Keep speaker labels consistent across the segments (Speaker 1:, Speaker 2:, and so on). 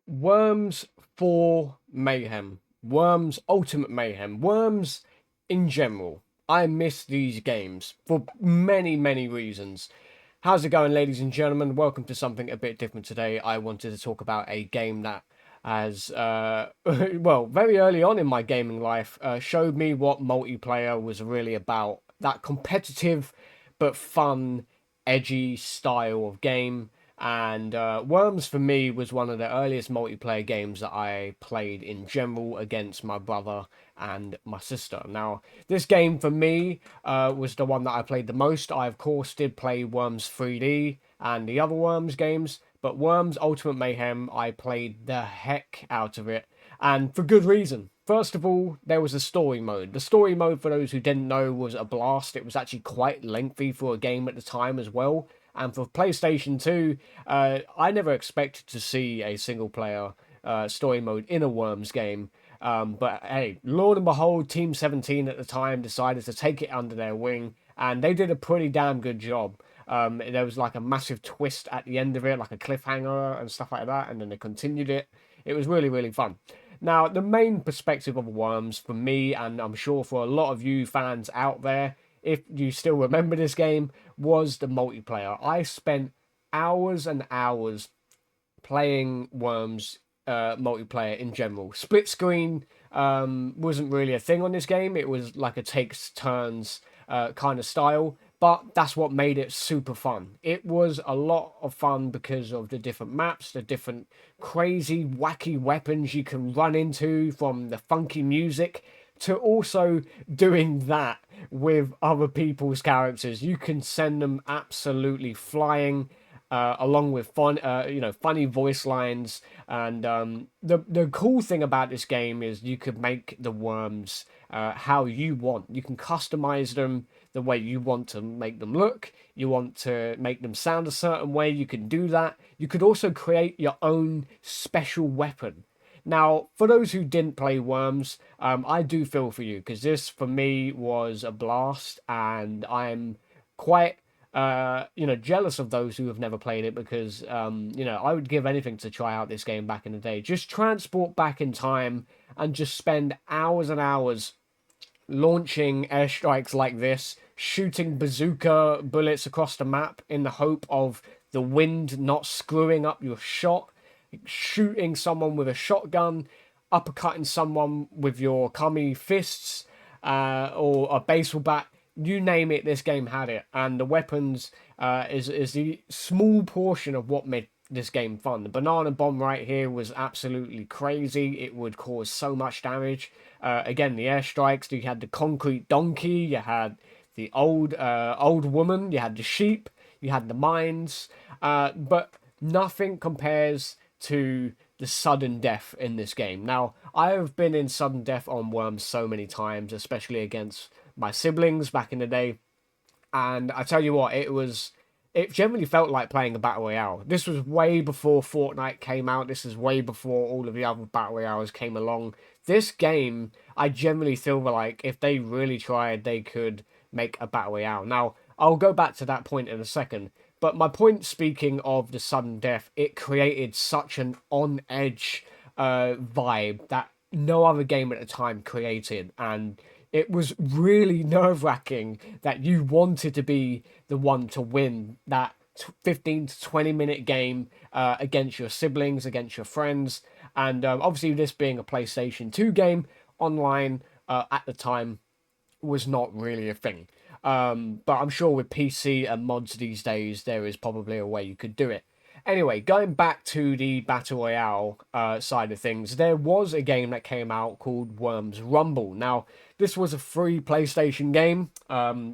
Speaker 1: Worms for Mayhem. Worms Ultimate Mayhem. Worms in general. I miss these games for many, many reasons. How's it going, ladies and gentlemen? Welcome to something a bit different today. I wanted to talk about a game that has, well, very early on in my gaming life, showed me what multiplayer was really about. That competitive but fun, edgy style of game. And Worms for me was one of the earliest multiplayer games that I played in general against my brother and my sister. Now, this game for me was the one that I played the most. I, of course, did play Worms 3D and the other Worms games, but Worms Ultimate Mayhem, I played the heck out of it, and for good reason. First of all, there was a story mode. The story mode, for those who didn't know, was a blast. It was actually quite lengthy for a game at the time as well. And for PlayStation 2, I never expected to see a single player story mode in a Worms game. But hey, Lord and behold, Team 17 at the time decided to take it under their wing, and they did a pretty damn good job. There was like a massive twist at the end of it, like a cliffhanger and stuff like that, and then they continued it. It was really, really fun. Now, the main perspective of Worms for me, and I'm sure for a lot of you fans out there, if you still remember this game, was the multiplayer. I spent hours and hours playing Worms multiplayer in general. Split screen wasn't really a thing on this game. It was like a takes turns kind of style, but that's what made it super fun. It was a lot of fun because of the different maps, the different crazy, wacky weapons you can run into, from the funky music to also doing that with other people's characters. You can send them absolutely flying, along with funny voice lines. And the cool thing about this game is you could make the worms how you want. You can customize them the way you want to make them look. You want to make them sound a certain way, you can do that. You could also create your own special weapon. Now, for those who didn't play Worms, I do feel for you, because this for me was a blast, and I'm quite jealous of those who have never played it, because I would give anything to try out this game back in the day. Just transport back in time and just spend hours and hours launching airstrikes like this, shooting bazooka bullets across the map in the hope of the wind not screwing up your shot, shooting someone with a shotgun, uppercutting someone with your cummy fists, or a baseball bat. You name it, this game had it. And the weapons is the small portion of what made this game fun. The banana bomb right here was absolutely crazy. It would cause so much damage. Again, the airstrikes. You had the concrete donkey. You had the old woman. You had the sheep. You had the mines. But nothing compares to the sudden death in this game. Now, I have been in sudden death on Worms so many times, especially against my siblings back in the day. And I tell you what, it generally felt like playing a battle royale. This was way before Fortnite came out. This is way before all of the other battle royales came along. This game, I generally feel like if they really tried, they could make a battle royale. Now, I'll go back to that point in a second. But my point, speaking of the sudden death, it created such an on edge vibe that no other game at the time created. And it was really nerve wracking that you wanted to be the one to win that 15 to 20-minute game against your siblings, against your friends. And obviously, this being a PlayStation 2 game, online at the time was not really a thing. But I'm sure with PC and mods these days, there is probably a way you could do it. Anyway, going back to the Battle Royale side of things, there was a game that came out called Worms Rumble. Now, this was a free PlayStation game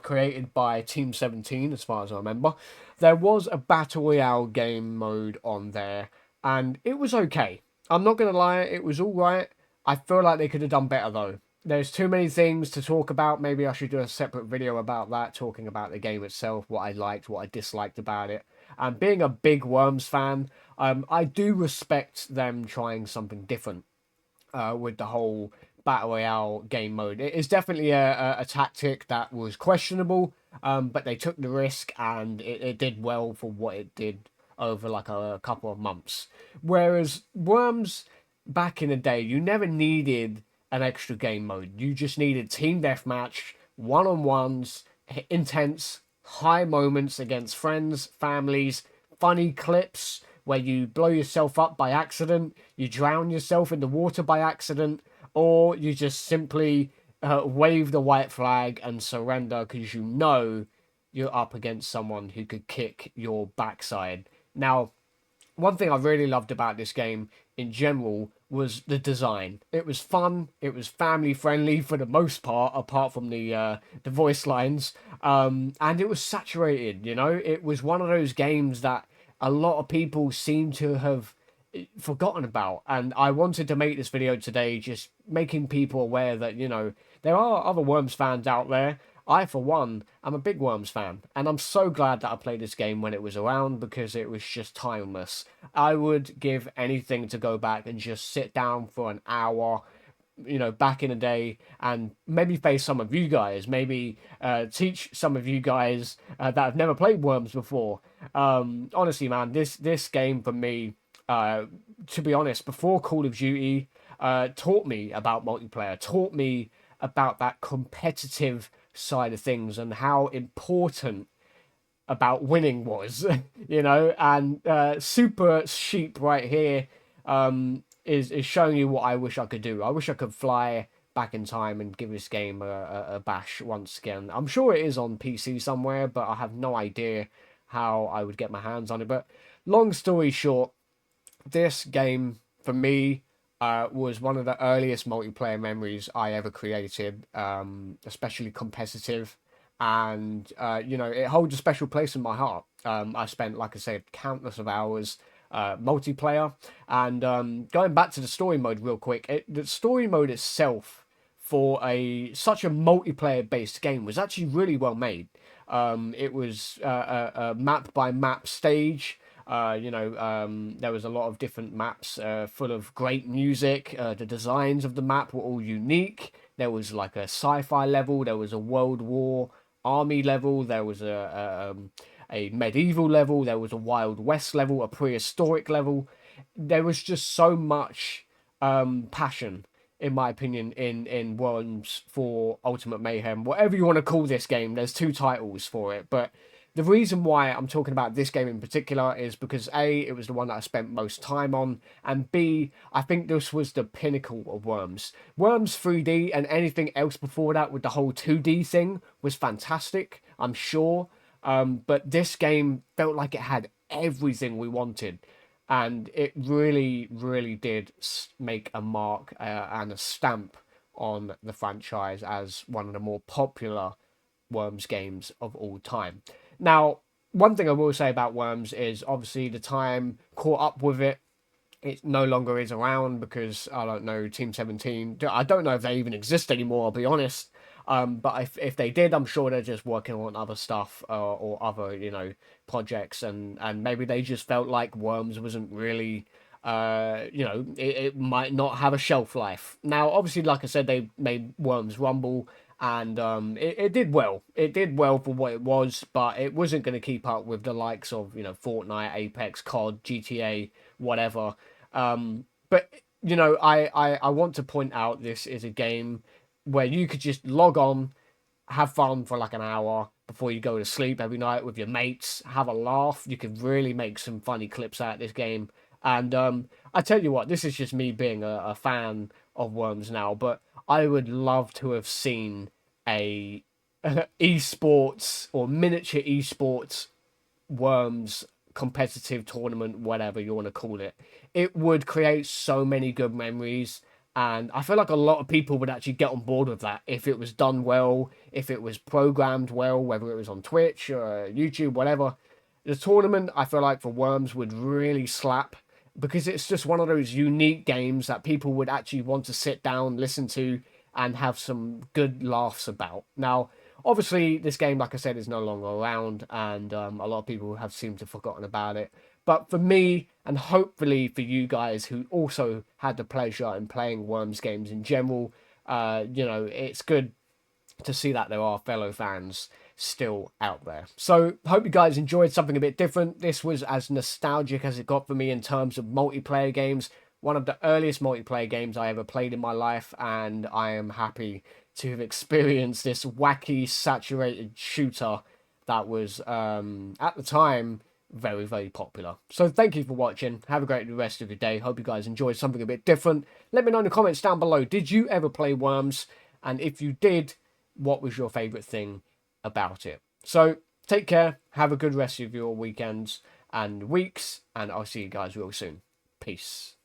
Speaker 1: created by Team 17, as far as I remember. There was a Battle Royale game mode on there, and it was okay. I'm not going to lie, it was alright. I feel like they could have done better, though. There's too many things to talk about. Maybe I should do a separate video about that, talking about the game itself, what I liked, what I disliked about it. And being a big Worms fan, I do respect them trying something different with the whole Battle Royale game mode. It is definitely a tactic that was questionable, but they took the risk, and it did well for what it did over like a couple of months. Whereas Worms, back in the day, you never needed an extra game mode. You just needed team deathmatch, one-on-ones, intense, high moments against friends, families, funny clips where you blow yourself up by accident, you drown yourself in the water by accident, or you just simply wave the white flag and surrender because you know you're up against someone who could kick your backside. Now, one thing I really loved about this game in general was the design. It was fun. It was family friendly for the most part, apart from the voice lines. And it was saturated. You know, it was one of those games that a lot of people seem to have forgotten about. And I wanted to make this video today, just making people aware that there are other Worms fans out there. I, for one, am a big Worms fan, and I'm so glad that I played this game when it was around because it was just timeless. I would give anything to go back and just sit down for an hour, back in the day, and maybe face some of you guys, maybe teach some of you guys that have never played Worms before. Honestly, man, this game for me, to be honest, before Call of Duty, taught me about multiplayer, taught me about that competitive side of things and how important about winning was, and Super Sheep right here is showing you what I wish I could do. I wish I could fly back in time and give this game a bash once again. I'm sure it is on PC somewhere, but I have no idea how I would get my hands on it. But long story short, this game for me was one of the earliest multiplayer memories I ever created, especially competitive. And, it holds a special place in my heart. I spent, like I said, countless of hours multiplayer. And going back to the story mode real quick, the story mode itself for such a multiplayer based game was actually really well made. It was a map by map stage. There was a lot of different maps full of great music. The designs of the map were all unique. There was like a sci-fi level. There was a World War army level. There was a medieval level. There was a Wild West level, a prehistoric level. There was just so much passion, in my opinion, in Worms for Ultimate Mayhem. Whatever you want to call this game, there's two titles for it, but the reason why I'm talking about this game in particular is because A, it was the one that I spent most time on, and B, I think this was the pinnacle of Worms. Worms 3D and anything else before that with the whole 2D thing was fantastic, I'm sure, but this game felt like it had everything we wanted, and it really, really did make a mark and a stamp on the franchise as one of the more popular Worms games of all time. Now, one thing I will say about Worms is obviously the time caught up with it. It no longer is around because I don't know, Team 17. I don't know if they even exist anymore, I'll be honest. But if they did, I'm sure they're just working on other stuff or other, projects, and maybe they just felt like Worms wasn't really it might not have a shelf life. Now, obviously, like I said, they made Worms Rumble, and it did well. It did well for what it was, but it wasn't going to keep up with the likes of Fortnite, Apex, COD, GTA, whatever. But I want to point out this is a game where you could just log on, have fun for like an hour before you go to sleep every night with your mates, have a laugh. You could really make some funny clips out of this game. And I tell you what, this is just me being a fan of Worms now, but I would love to have seen a esports or miniature esports Worms competitive tournament, whatever you want to call it. It would create so many good memories. And I feel like a lot of people would actually get on board with that if it was done well, if it was programmed well, whether it was on Twitch or YouTube, whatever. The tournament, I feel like for Worms would really slap because it's just one of those unique games that people would actually want to sit down, listen to, and have some good laughs about. Now, obviously, this game, like I said, is no longer around, and a lot of people have seemed to have forgotten about it. But for me, and hopefully for you guys who also had the pleasure in playing Worms games in general, it's good to see that there are fellow fans still out there. So hope you guys enjoyed something a bit different. This was as nostalgic as it got for me in terms of multiplayer games. One of the earliest multiplayer games I ever played in my life, and I am happy to have experienced this wacky, saturated shooter that was, at the time, very, very popular. So thank you for watching. Have a great rest of your day. Hope you guys enjoyed something a bit different. Let me know in the comments down below. Did you ever play Worms? And if you did, what was your favourite thing about it? So take care. Have a good rest of your weekends and weeks. And I'll see you guys real soon. Peace.